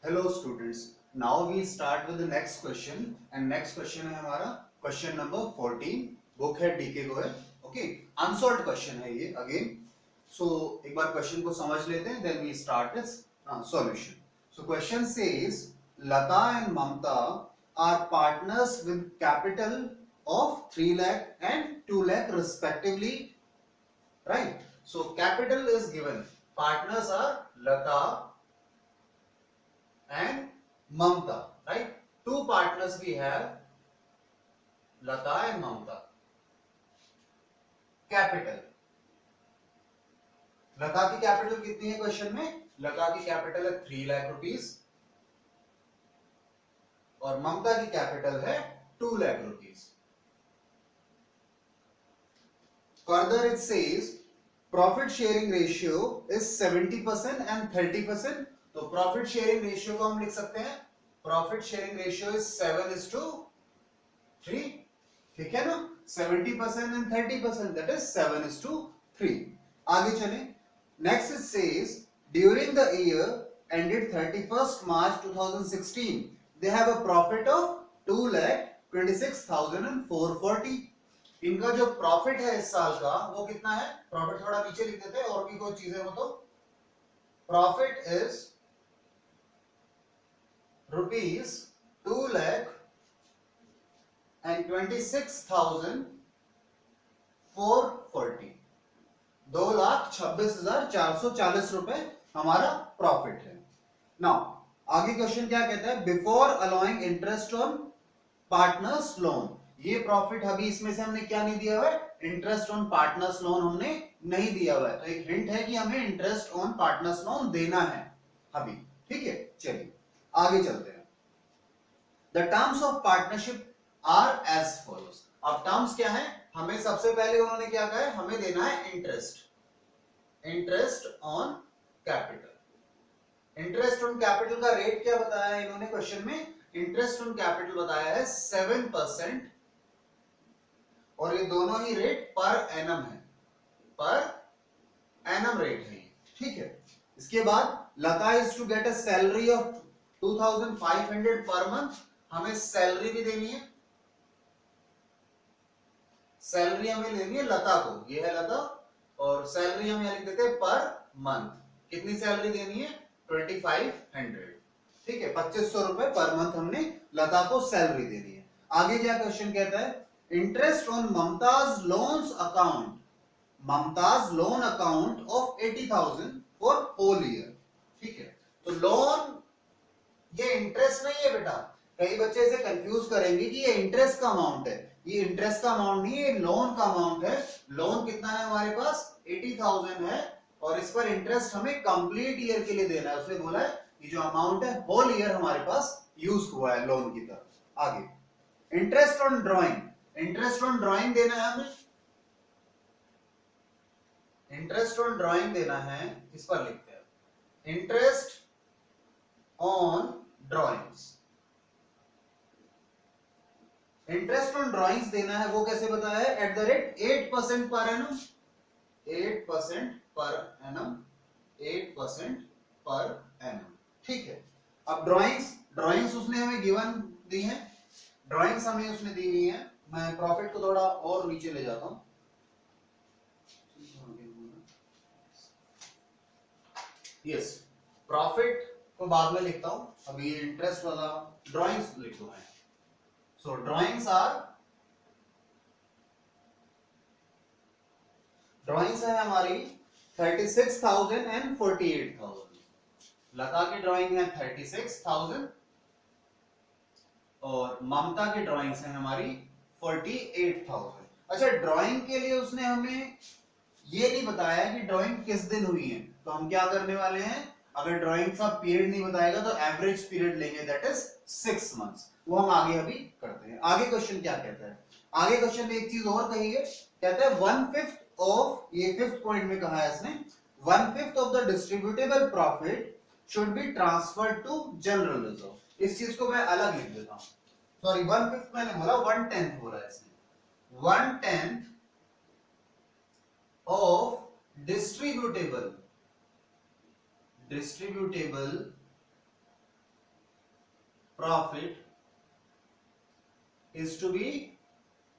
Hello students. Now we start with the next question and next question है हमारा question number 14. Book है DK Goyal. Okay. Unsolved question है ये again. So एक बार question को समझ लेते हैं then we start its solution. So question says Lata and Mamta are partners with capital of 3 lakh and 2 lakh respectively. Right. So capital is given. Partners are Lata and Mamta, right? Two partners we have, Lata and Mamta. Capital. लता की capital कितनी है question में? लता की capital है 3 lakh rupees और ममता की capital है 2 lakh rupees. Further it says profit sharing ratio is 70% and 30%. तो प्रॉफिट शेयरिंग रेशियो को हम लिख सकते हैं प्रॉफिट शेयरिंग रेशियो इज 7:3. ठीक है ना. 70% एंड 30% दैट इज 7:3. आगे चलें. Next it says during the year ended 31st March 2016 they have a profit of 2,26,440. इनका जो प्रॉफिट है इस साल का वो कितना है? प्रॉफिट थोड़ा नीचे लिख देते हैं और भी कोई चीजें हो तो. Profit is rupees 2,26,440. 2,26,440 रुपए हमारा प्रॉफिट है. नाउ आगे क्वेश्चन क्या कहता है? Before allowing interest on partners loan. ये प्रॉफिट अभी इसमें से हमने क्या नहीं दिया हुआ है? इंटरेस्ट ऑन पार्टनर्स लोन हमने नहीं दिया हुआ है. तो एक हिंट है कि हमें इंटरेस्ट ऑन पार्टनर्स लोन देना है अभी. ठीक है. चलिए आगे चलते हैं. The terms of partnership are as follows. अब टर्म्स क्या है? हमें सबसे पहले उन्होंने क्या कहा है? हमें देना है interest on capital. Interest on capital का रेट क्या बताया है इन्होंने क्वेश्चन में? इंटरेस्ट ऑन कैपिटल बताया है 7% और ये दोनों ही रेट पर एनम है. पर एनम रेट है. ठीक है. इसके बाद Lata is to get a salary of 2,500 per month. हमें सैलरी भी देनी है. सैलरी हमें लेनी है लता को. ये है लता और सैलरी हम यहां लिख देते हैं पर मंथ. कितनी सैलरी देनी है? 2,500. ठीक है. 2,500 रुपए पर मंथ हमने लता को सैलरी देनी है. आगे क्या क्वेश्चन कहता है? Interest on Mumtaz loans account. Mumtaz loan account of 80,000 for whole year. ठीक है. तो लोन ये इंटरेस्ट नहीं है बेटा. कई बच्चे इसे कंफ्यूज करेंगे कि ये इंटरेस्ट का अमाउंट है. ये इंटरेस्ट का अमाउंट नहीं है, लोन का अमाउंट है. लोन कितना है हमारे पास? 80,000 है और इस पर इंटरेस्ट हमें कंप्लीट ईयर के लिए देना है. उसने बोला है ये जो अमाउंट है होल ईयर हमारे पास यूज हुआ है लोन की तरफ. आगे interest on drawing. Interest on drawing देना है हमें. इंटरेस्ट ऑन ड्रॉइंग देना है. इस पर लिखते हैं interest on drawings. Interest on drawings देना है. वो कैसे बताया है? At the rate 8% per annum. 8% per annum. 8% per annum. ठीक है. अब ड्रॉइंग्स उसने हमें गिवन दी है. ड्रॉइंग्स हमें उसने दी हुई है. मैं प्रॉफिट को थोड़ा और नीचे ले जाता हूं. यस. प्रॉफिट को बाद में लिखता हूं. अभी इंटरेस्ट वाला ड्रॉइंग्स लिख दो है. So drawings है हमारी 36,000 and 48,000. लता की ड्राइंग है 36,000 और ममता की ड्राइंग्स है हमारी 48,000. अच्छा, ड्राइंग के लिए उसने हमें ये नहीं बताया कि ड्राइंग किस दिन हुई है. तो हम क्या करने वाले हैं? अगर ड्राइंग का पीरियड नहीं बताएगा तो एवरेज पीरियड लेंगे दैट इज 6 मंथ्स. वो हम आगे अभी करते हैं. आगे क्वेश्चन क्या कहता है? आगे क्वेश्चन में एक चीज और कही है. कहता है 1/5 ऑफ, ये 5th पॉइंट में कहा है इसने, 1/5 of the distributable profit should be transferred to general reserve. इस चीज को मैं अलग लिख देता हूं. सॉरी 1/5 मैंने बोला, 1/10 बोला इसने. 1/10 of distributable profit is to be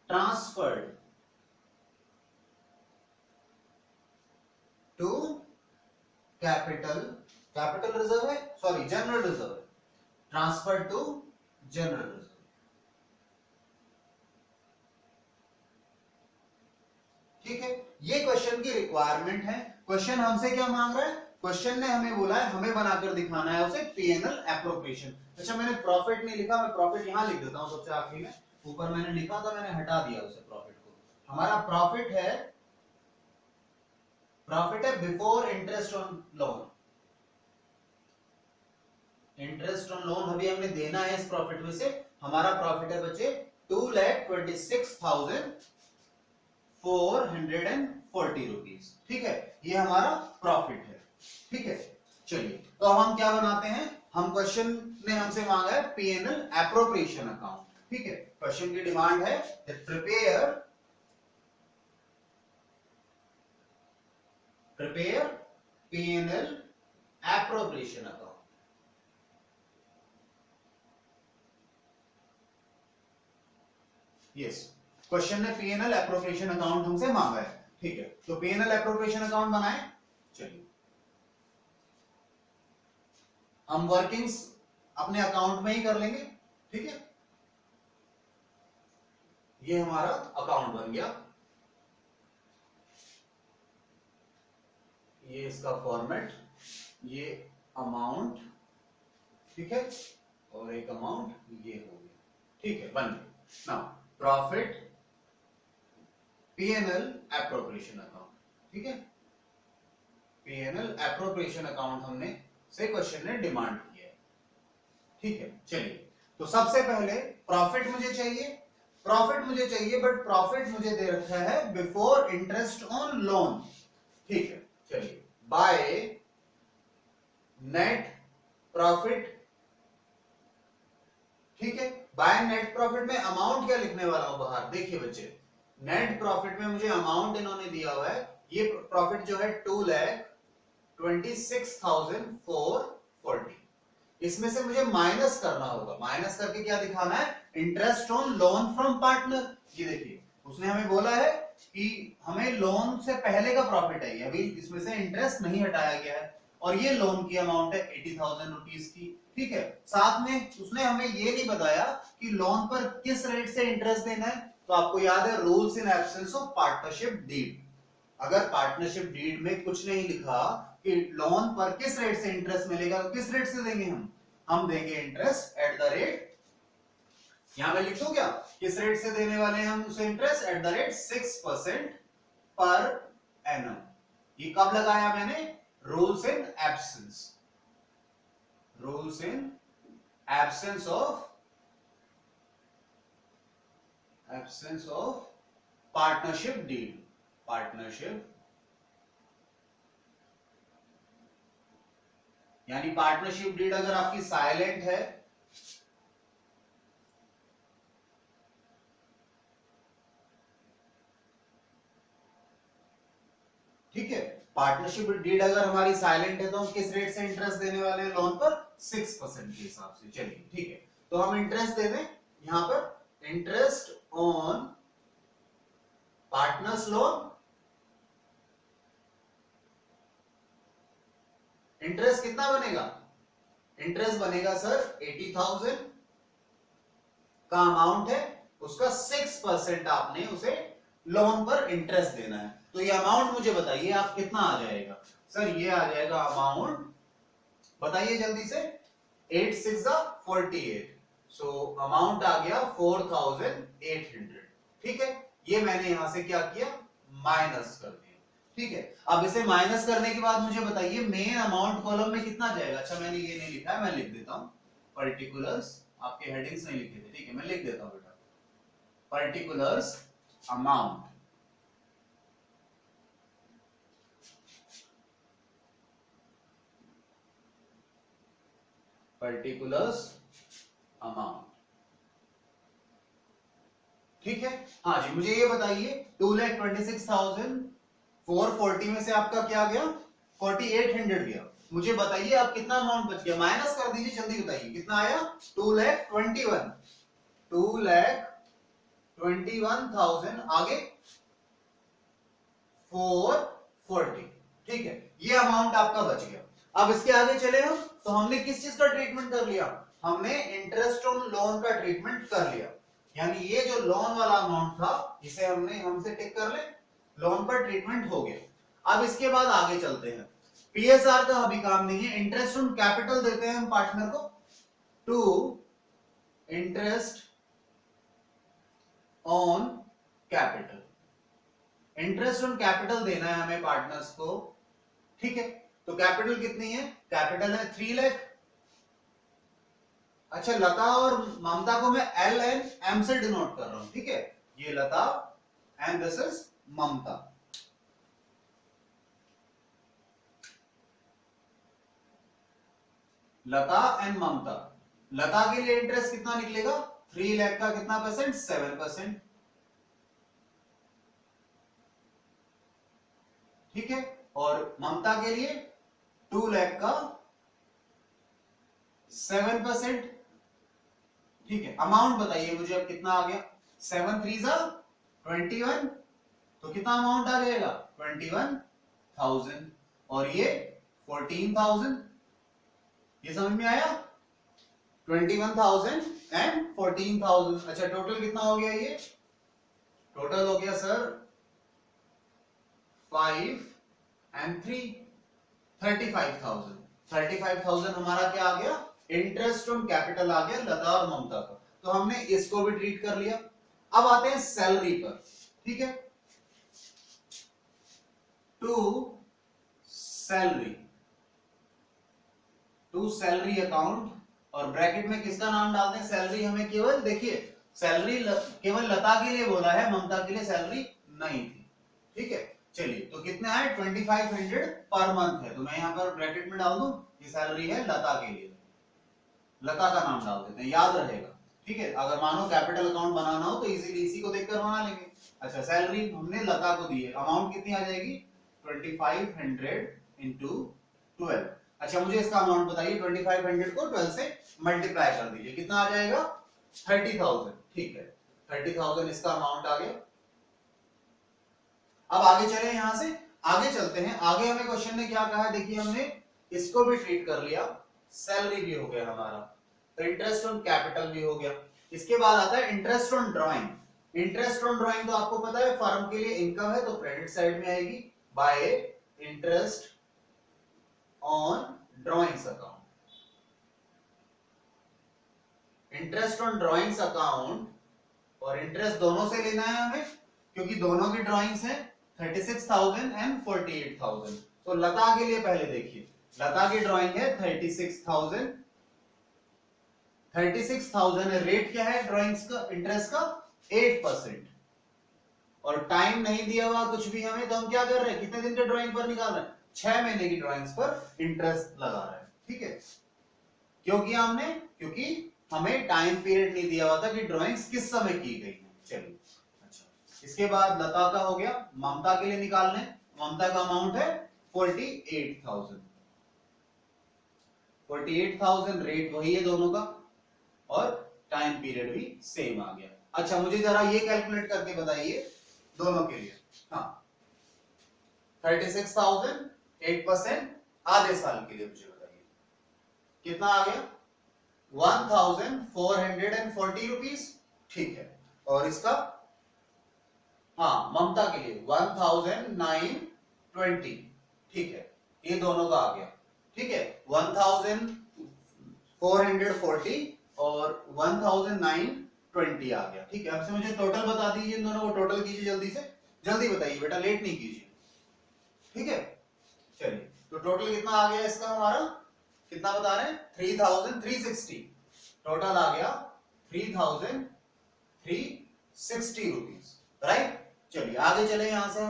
transferred to capital reserve है, sorry general reserve, transfer to general reserve. ठीक है, ये क्वेश्चन की रिक्वायरमेंट है। क्वेश्चन हमसे क्या मांग रहा है? क्वेश्चन ने हमें बोला है हमें बनाकर दिखाना है उसे पीएनएल एप्रोप्रिएशन। अच्छा, मैंने प्रॉफिट नहीं लिखा, मैं प्रॉफिट यहां लिख देता हूं सबसे आखिरी में। ऊपर मैंने लिखा था, मैंने हटा दिया उसे प्रॉफिट को। हमारा प्रॉफिट है before interest on loan. Interest on loan अभी हमने देना है इस प्रॉफिट में से। हमारा प्रॉफिट है बच्चे 2,26,440 रुपीज। ठीक है, ये हमारा प्रॉफिट है। ठीक है, चलिए तो अब हम क्या बनाते हैं? हम क्वेश्चन ने हमसे मांगा है पीएनएल एप्रोप्रिएशन अकाउंट। ठीक है, क्वेश्चन की डिमांड है prepare PNL appropriation account. Yes, question ने पीएनएल एप्रोप्रिएशन अकाउंट हमसे मांगा है। ठीक है, तो पीएनएल एप्रोप्रिएशन अकाउंट बनाएं। चलिए, हम वर्किंग्स अपने अकाउंट में ही कर लेंगे। ठीक है, ये हमारा अकाउंट बन गया, ये इसका फॉर्मेट, ये अमाउंट, ठीक है, और एक अमाउंट ये हो गया। ठीक है, बन गया। Now profit PNL appropriation account. ठीक है, पीएनएल एप्रोप्रिएशन अकाउंट हमने से क्वेश्चन ने डिमांड किया है। ठीक है, चलिए तो सबसे पहले प्रॉफिट मुझे चाहिए, बट प्रॉफिट मुझे दे रखा है बिफोर इंटरेस्ट ऑन लोन। ठीक है, चलिए बाय नेट प्रॉफिट। ठीक है, बाय नेट प्रॉफिट में अमाउंट क्या लिखने वाला हूं बाहर? देखिए बच्चे, नेट प्रॉफिट में मुझे अमाउंट इन्होंने दिया हुआ है, ये प्रॉफिट जो है 2,26,440। इसमें से मुझे माइनस करना होगा। माइनस करके क्या दिखाना है? Interest on loan from partner. ये देखिए, उसने हमें बोला है कि हमें लोन से पहले का प्रॉफिट है, अभी इसमें से इंटरेस्ट नहीं हटाया गया है, और ये लोन की अमाउंट है 80,000 रुपीज की। ठीक है, साथ में उसने हमें ये नहीं बताया कि लोन पर किस रेट से इंटरेस्ट देना है। तो आपको याद है rules in absence of partnership deed. अगर पार्टनरशिप डीड में कुछ नहीं लिखा कि लोन पर किस रेट से इंटरेस्ट मिलेगा, तो किस रेट से देंगे हम देंगे इंटरेस्ट एट द रेट, यहां मैं लिख दूं क्या, किस रेट से देने वाले हैं हम उसे interest? At the rate 6% per annum. ये कब लगाया मैंने? Rules in absence of partnership deed. यानी पार्टनरशिप डीड अगर आपकी साइलेंट है, ठीक है, पार्टनरशिप डीड अगर हमारी साइलेंट है तो हम किस रेट से इंटरेस्ट देने वाले हैं लोन पर? 6% के हिसाब से। चलिए ठीक है, तो हम इंटरेस्ट दे दें यहां पर, interest on partners loan. Interest कितना बनेगा? इंटरेस्ट बनेगा सर 80,000 का अमाउंट है, उसका 6% आपने उसे लोन पर इंटरेस्ट देना है। तो ये अमाउंट मुझे बताइए आप कितना आ जाएगा? सर ये आ जाएगा अमाउंट, बताइए जल्दी से, 8 6 48, सो अमाउंट आ गया 4,800। ठीक है, ये मैंने यहां से क्या किया? माइनस कर दिया। ठीक है, अब इसे माइनस करने के बाद मुझे बताइए मेन अमाउंट कॉलम में कितना जाएगा? अच्छा मैंने ये नहीं लिखा है, मैं लिख देता हूं पर्टिकुलर्स, आपके हेडिंग्स नहीं लिखे थे। ठीक है, मैं लिख देता हूं बेटा, पर्टिकुलर्स अमाउंट। Particulars amount. ठीक है, हाँ जी, मुझे ये बताइए 2,26,440 में से आपका क्या गया? 4,800 गया। मुझे बताइए अब कितना अमाउंट बच गया, माइनस कर दीजिए, जल्दी बताइए कितना आया। 2,21,000 आगे 440, ठीक है, ये अमाउंट आपका बच गया। अब इसके आगे चले हम, तो हमने किस चीज का ट्रीटमेंट कर लिया, हमने इंटरेस्ट ऑन लोन का ट्रीटमेंट कर लिया, यानी ये जो लोन वाला अमाउंट था इसे हमसे टिक कर ले, लोन पर ट्रीटमेंट हो गया। अब इसके बाद आगे चलते हैं, पीएसआर का अभी काम नहीं है, इंटरेस्ट ऑन कैपिटल देते हैं हम पार्टनर को, to interest on capital, interest on capital देना है हमें पार्टनर्स को, ठीक है। तो कैपिटल कितनी है, कैपिटल है 3 लाख। अच्छा, लता और ममता को मैं एल एंड एम से डिनोट कर रहा हूं, ठीक है, ये Lata and this is Mamata. Lata and Mamata, Lata के लिए इंटरेस्ट कितना निकलेगा, 3 लाख का कितना परसेंट, 7%, ठीक है। और ममता के लिए 2 लाख का 7%, ठीक है। अमाउंट बताइए मुझे अब कितना आ गया, 7 3 21, तो कितना अमाउंट आ जाएगा 21,000 और ये 14,000, ये समझ में आया, 21,000 एंड 14,000। अच्छा, टोटल कितना हो गया, ये टोटल हो गया सर 5 एंड 3 35,000। 35,000 हमारा क्या आ गया, इंटरेस्ट ऑन कैपिटल आ गया लता और ममता का, तो हमने इसको भी ट्रीट कर लिया। अब आते हैं सैलरी पर, ठीक है, टू सैलरी अकाउंट, और ब्रैकेट में किसका नाम डालते हैं, सैलरी हमें केवल, देखिए सैलरी केवल लता के लिए बोला है, ममता के लिए सैलरी नहीं थी, ठीक है। चलिए, तो कितना है 2500 पर मंथ है, तो मैं यहां पर ब्रैकेट में डाल दूं, ये सैलरी है लता के लिए, लता का नाम डाल देते हैं, याद रहेगा, ठीक है। अगर मानो कैपिटल अकाउंट बनाना हो तो इजीली इसी को देखकर बना लेंगे। अच्छा, सैलरी हमने लता को दी है, अमाउंट कितनी आ जाएगी 2500 इंटू 12। अच्छा, मुझे इसका अमाउंट बताइए, 2500 को 12 से मल्टीप्लाई कर दीजिए, कितना आ जाएगा 30,000, ठीक है, 30,000 इसका अमाउंट आ गया। अब आगे चले, यहां से आगे चलते हैं, आगे हमें क्वेश्चन ने क्या कहा है, देखिए हमने इसको भी ट्रीट कर लिया, सैलरी भी हो गया हमारा, तो इंटरेस्ट ऑन कैपिटल भी हो गया। इसके बाद आता है interest on drawing. Interest on drawing तो आपको पता है फर्म के लिए इनकम है, तो क्रेडिट साइड में आएगी bye interest on drawings account. Interest on drawings account और इंटरेस्ट दोनों से लेना है हमें, क्योंकि दोनों की ड्राइंग्स हैं 36,000 एंड 48,000। तो लता के लिए पहले देखिए, लता की ड्राइंग है 36,000, 36,000 रेट क्या है ड्राइंग्स का, इंटरेस्ट का 8%, और टाइम नहीं दिया हुआ कुछ भी हमें, तो हम क्या कर रहे हैं, कितने दिन के ड्राइंग पर निकाल रहे हैं, 6 महीने की ड्राइंग्स पर इंटरेस्ट लगा रहे हैं, ठीक है। क्यों किया हमने, क्योंकि हमें टाइम पीरियड नहीं दिया हुआ था कि ड्राइंग्स किस समय की गई है। चलिए, अच्छा, इसके बाद लता का हो गया, ममता के लिए निकालने, ममता का अमाउंट है 48,000, 48,000 रेट वही है दोनों का, और टाइम पीरियड भी सेम आ गया। अच्छा, मुझे जरा ये कैलकुलेट करके बताइए दोनों के लिए, हाँ 36,000 8% आधे साल के लिए मुझे बताइए कितना आ गया, 1,440 रुपीज, ठीक है। और इसका, हाँ ममता के लिए 1,920, ठीक है, ये दोनों का आ गया, ठीक है, 1,440 और 1,920 आ गया, ठीक है। अब से मुझे टोटल बता दीजिए, इन दोनों को टोटल कीजिए जल्दी से, जल्दी बताइए बेटा, लेट नहीं कीजिए, ठीक है। चलिए, तो टोटल कितना आ गया इसका, हमारा कितना बता रहे हैं 3,360, टोटल आ गया 3,360 रुपीज, राइट। चलिए आगे चले, यहां से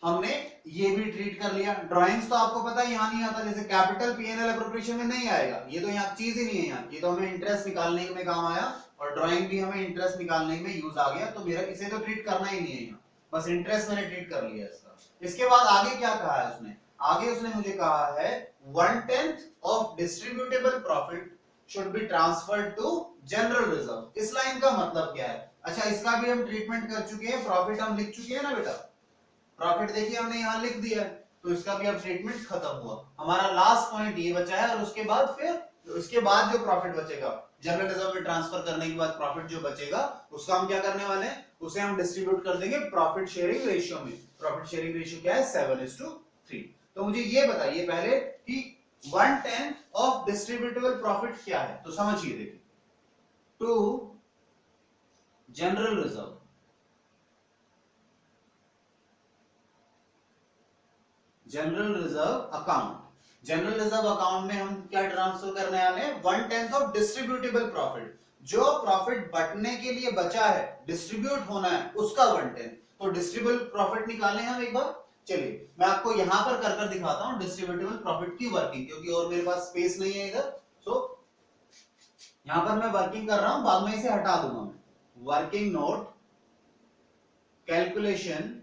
हमने ये भी ट्रीट कर लिया। ड्राइंग्स तो आपको पता है यहां नहीं आता, जैसे कैपिटल पीएनएल एप्रोप्रिएशन में नहीं आएगा, ये तो यहाँ चीज ही नहीं है, यहाँ ये तो हमें इंटरेस्ट निकालने में काम आया, और ड्राइंग भी हमें इंटरेस्ट निकालने में यूज आ गया, तो मेरा इसे तो ट्रीट करना ही नहीं है यहाँ, बस इंटरेस्ट मैंने ट्रीट कर लिया इसका। इसके बाद आगे क्या कहा है उसने, आगे उसने मुझे कहा है 1/10 of distributable profit should be transferred to general reserve. इस लाइन का मतलब क्या है? अच्छा, इसका भी हम ट्रीटमेंट कर चुके हैं, प्रॉफिट हम लिख चुके हैं ना बेटा, प्रॉफिट देखिए हमने यहां लिख दिया है, तो इसका भी अब ट्रीटमेंट खत्म हुआ। हमारा लास्ट पॉइंट ये बचा है, और उसके बाद जो प्रॉफिट बचेगा जनरल रिजर्व में ट्रांसफर करने के बाद प्रॉफिट जो बचेगा उसका हम क्या करने वाले हैं, उसे हम डिस्ट्रीब्यूट कर देंगे प्रॉफिट शेयरिंग रेशियो में। प्रॉफिट शेयरिंग रेशियो क्या है? 7:3। तो मुझे ये बताइए पहले कि 1/10 ऑफ डिस्ट्रीब्यूटेबल प्रॉफिट क्या है, तो समझिए देखिए, to general reserve, general reserve account, general reserve account में हम क्या ट्रांसफर करने वाले हैं? 1/10 ऑफ डिस्ट्रीब्यूटेबल प्रॉफिट, जो प्रॉफिट बटने के लिए बचा है, डिस्ट्रीब्यूट होना है, उसका 1/10। तो डिस्ट्रीब्यूटेबल प्रॉफिट निकालें हम एक बार। चलिए मैं आपको यहां पर कर कर दिखाता हूं डिस्ट्रीब्यूटेबल प्रॉफिट की वर्किंग, क्योंकि और मेरे पास स्पेस नहीं है इधर। सो यहां पर मैं वर्किंग कर रहा हूं, बाद में इसे हटा दूंगा मैं। Working note, calculation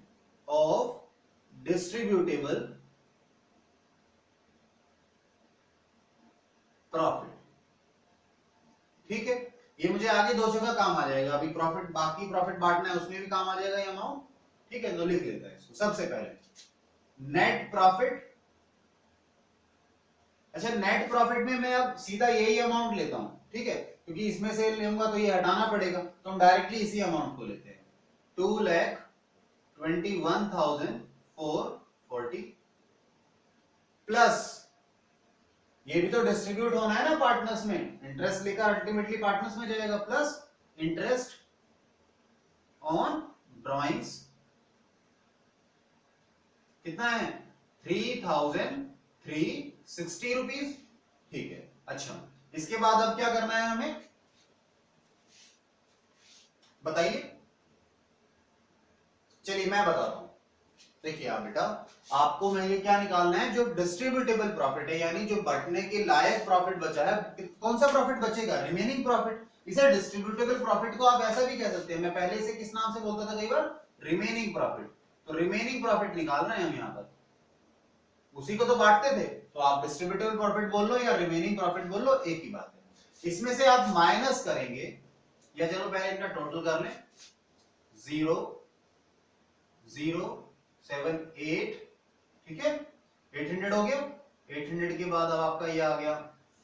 of distributable profit, ठीक है। ये मुझे आगे दो जगह काम आ जाएगा, अभी प्रॉफिट, बाकी प्रॉफिट बांटना है उसमें भी काम आ जाएगा ये अमाउंट, ठीक है। तो लिख लेते हैं इसको सबसे पहले नेट प्रॉफिट। अच्छा, नेट प्रॉफिट में मैं अब सीधा यही अमाउंट लेता हूं, ठीक है, क्योंकि इसमें से लूंगा तो ये हटाना पड़ेगा, तो हम डायरेक्टली इसी अमाउंट को लेते हैं। 2,21,440 प्लस, ये भी तो डिस्ट्रीब्यूट होना है ना पार्टनर्स में, इंटरेस्ट लेकर अल्टीमेटली पार्टनर्स में जाएगा, प्लस इंटरेस्ट ऑन ड्रॉइंग्स, कितना है? 3,360 रुपीज, ठीक है। अच्छा, इसके बाद अब क्या करना है हमें, बताइए। चलिए मैं बताता हूं, देखिए आप बेटा, आपको मैं ये क्या निकालना है, जो डिस्ट्रीब्यूटेबल प्रॉफिट है, यानी जो बंटने के लायक प्रॉफिट बचा है, कौन सा प्रॉफिट बचेगा? Remaining profit. इसे डिस्ट्रीब्यूटेबल प्रॉफिट को आप ऐसा भी कह सकते हैं, मैं पहले इसे किस नाम से बोलता था कई बार? Remaining profit. तो रिमेनिंग प्रॉफिट निकाल रहे हैं हम यहां पर, उसी को तो बांटते थे, तो आप डिस्ट्रीब्यूटेबल प्रॉफिट बोल लो या रिमेनिंग प्रॉफिट बोल लो, एक ही बात है। इसमें से आप माइनस करेंगे, या चलो पहले इनका टोटल कर लें, 0,078, ठीक है, 800 हो गया। 800 के बाद अब आपका ये आ गया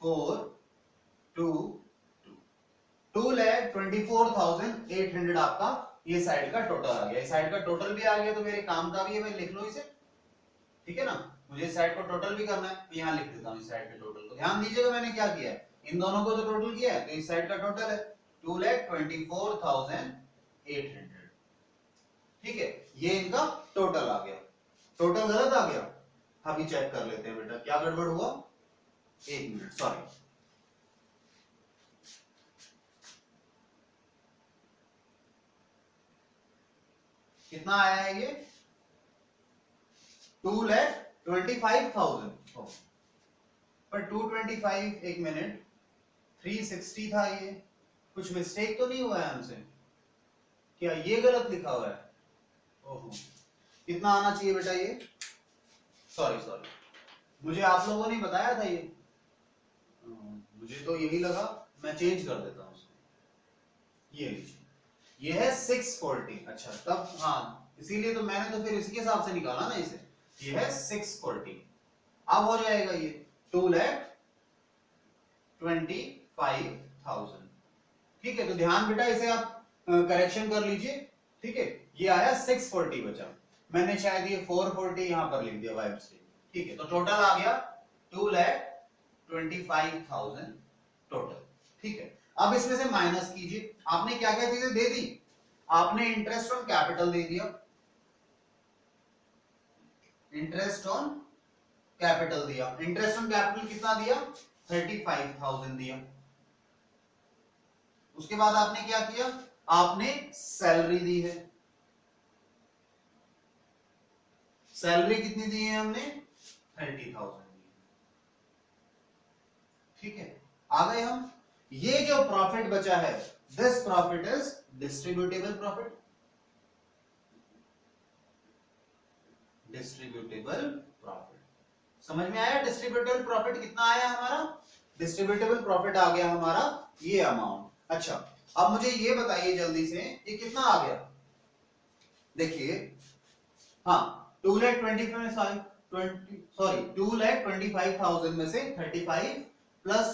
2,24,800 आपका ये साइड का टोटल आ गया। इस साइड का टोटल भी आ गया, तो मेरे काम का भी है, मैं लिख लो इसे, ठीक है ना। मुझे इस साइड को टोटल भी करना है, तो यहां लिख देता हूं इस साइड के टोटल को। ध्यान दीजिएगा मैंने क्या किया है, इन दोनों को तो टोटल किया है, तो इस साइड का टोटल है 2,24,800, ठीक है। ये इनका टोटल आ गया। टोटल गलत आ गया, अभी चेक कर लेते हैं बेटा क्या गड़बड़ हुआ, एक मिनट, सॉरी। कितना आया है ये? 2,25,000, पर 225, एक मिनट, 360 था ये, कुछ मिस्टेक तो नहीं हुआ है हमसे? क्या ये गलत लिखा हुआ है? ओहो, कितना आना चाहिए बेटा ये? सॉरी, मुझे आप लोगों ने बताया था ये, मुझे तो यही लगा, मैं चेंज कर देता हूं उसको। ये लीजिए, ये है 640। अच्छा, तब हाँ, इसीलिए तो मैंने तो फिर इसके हिसाब से निकाला ना इसे। ये है 640, अब हो जाएगा ये 2,25,000, ठीक है। तो ध्यान बेटा, इसे आप करेक्शन कर लीजिए, ठीक है। ये आया 640 बचा, मैंने शायद ये 440 यहां पर लिख दिया बाय मिस्टेक, ठीक है। तो टोटल आ गया 2,25,000 टोटल, ठीक है। अब इसमें से माइनस कीजिए, आपने क्या क्या चीजें दे दी? आपने इंटरेस्ट ऑन कैपिटल दे दिया, इंटरेस्ट ऑन कैपिटल दिया। इंटरेस्ट ऑन कैपिटल कितना दिया? 35,000 दिया। उसके बाद आपने क्या किया? आपने सैलरी दी है, सैलरी कितनी दी है हमने? 30,000 दी, ठीक है। आ गए हम, ये जो प्रॉफिट बचा है, this profit is distributable profit, distributable profit, समझ में आया? डिस्ट्रीब्यूटेबल प्रॉफिट कितना आया हमारा? डिस्ट्रीब्यूटेबल प्रॉफिट आ गया हमारा ये अमाउंट। अच्छा, अब मुझे ये बताइए जल्दी से, ये कितना आ गया? देखिए, हाँ, 2,25,000 में से 35 प्लस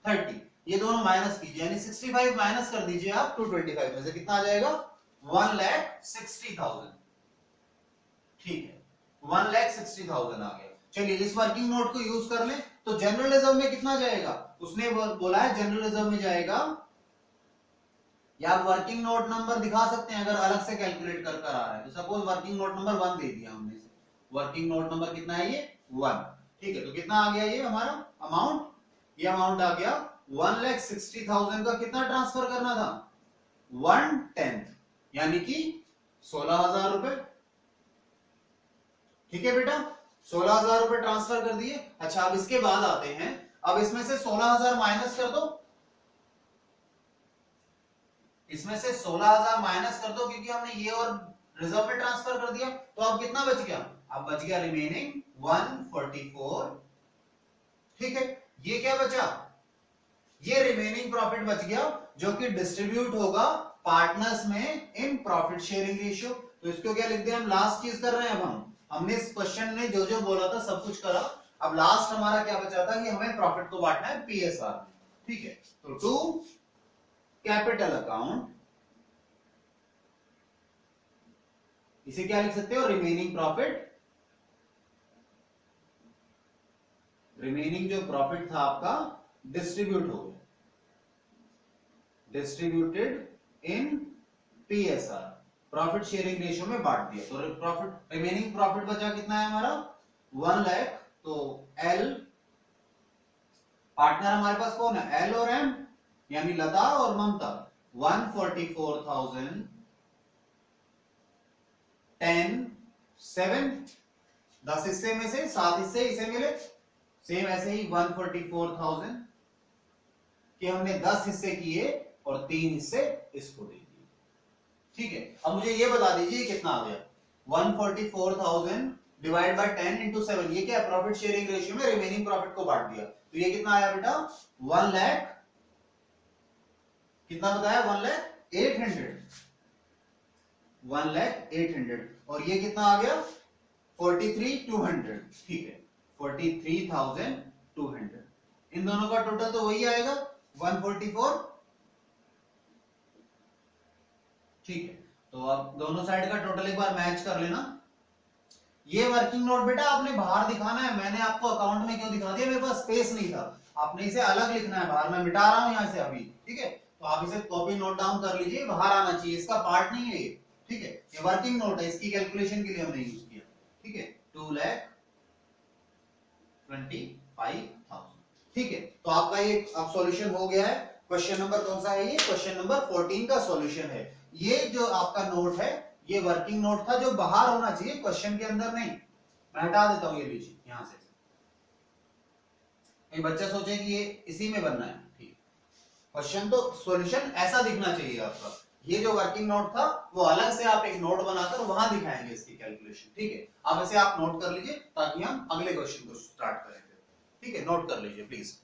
30 ये दोनों माइनस कीजिए, यानी 65 माइनस कर दीजिए आप 225 में से, कितना आ जाएगा? 1,60,000। ठीक है, 1,60,000 आ गया। चलिए इस वर्किंग नोट को यूज कर लें, तो जनरल रिजर्व में कितना जाएगा? उसने बोला है जनरल रिजर्व में जाएगा, या आप वर्किंग नोट नंबर दिखा सकते हैं अगर अलग से कैलकुलेट कर आ रहा है। तो सपोज वर्किंग नोट नंबर 1 दे दिया हमने, वर्किंग नोट नंबर कितना है? ये 1। ठीक है, तो कितना आ गया ये हमारा अमाउंट? ये अमाउंट आ गया 1,60,000 का कितना ट्रांसफर करना था? 1/10, यानी कि 16,000 रुपए। ठीक है बेटा, 16,000 रुपए ट्रांसफर कर दिए। अच्छा, अब इसके बाद आते हैं, अब इसमें से 16,000 माइनस कर दो, इसमें से 16,000 माइनस कर दो, क्योंकि हमने ये और रिजर्व में ट्रांसफर कर दिया। तो अब कितना बच गया? अब बच गया रिमेनिंग 144। ठीक है, ये क्या बचा? ये रिमेनिंग प्रॉफिट बच गया, जो कि डिस्ट्रीब्यूट होगा पार्टनर्स में इन प्रॉफिट शेयरिंग रेशियो। तो इसको क्या लिख दिया हम? लास्ट चीज कर रहे हैं। अब हमने इस क्वेश्चन में जो जो बोला था सब कुछ करा। अब लास्ट हमारा क्या बचा था कि हमें प्रॉफिट को बांटना है पीएसआर में। ठीक है, तो टू कैपिटल अकाउंट, इसे क्या लिख सकते हो? Remaining profit. रिमेनिंग जो प्रॉफिट था आपका डिस्ट्रीब्यूट हो गया, distributed in PSR, profit sharing ratio में बांट दिया। तो प्रॉफिट, रिमेनिंग प्रॉफिट बचा कितना है हमारा? 1 लाख। तो एल, पार्टनर हमारे पास कौन है? एल और एम, यानी लता और ममता। 144,000 10 7, 10 हिस्से में से 7 हिस्से इसे मिले। सेम ऐसे ही 144,000 कि हमने 10 हिस्से किए और 3 हिस्से इसको दे दिए। ठीक है, अब मुझे ये बता दीजिए कितना आ गया? 144,000 डिवाइड बाय 10 इंटू 7, ये क्या है? प्रॉफिट शेयरिंग रेशियो में रिमेनिंग प्रॉफिट को बांट दिया। तो ये कितना आया बेटा? 1 लाख, कितना बताया? 1,08,000, 1,08,000। और ये कितना आ गया? 43,200। ठीक है, 43,200। इन दोनों का टोटल तो वही आएगा 144। ठीक है, तो अब दोनों साइड का टोटल एक बार मैच कर लेना। ये वर्किंग नोट बेटा आपने बाहर दिखाना है, मैंने आपको अकाउंट में क्यों दिखा दिया? मेरे पास स्पेस नहीं था, आपने इसे अलग लिखना है बाहर। मैं मिटा रहा हूं यहां से अभी। ठीक है, तो आप इसे कॉपी नोट डाउन कर लीजिए, बाहर आना चाहिए, इसका पार्ट नहीं है ये। ठीक है, ये वर्किंग नोट है, इसकी कैलकुलेशन के लिए हमने यूज किया। ठीक है, 2,25,000। ठीक है, तो आपका ये अब सॉल्यूशन हो गया है। क्वेश्चन नंबर कौन सा है? ये क्वेश्चन नंबर 14 का सॉल्यूशन है। ये जो आपका नोट है, ये वर्किंग नोट था जो बाहर होना चाहिए, क्वेश्चन के अंदर नहीं। मैं हटा देता हूं, ये लीजिए यहां से। ये बच्चा सोचे कि ये इसी में बनना है। ठीक, क्वेश्चन तो सॉल्यूशन ऐसा दिखना चाहिए आपका। ये जो वर्किंग नोट था वो अलग से आप एक नोट बनाकर वहां दिखाएंगे इसकी कैलकुलेशन। ठीक है, अब इसे आप नोट कर लीजिए ताकि हम अगले क्वेश्चन को स्टार्ट करें। ठीक है, नोट कर लीजिए प्लीज।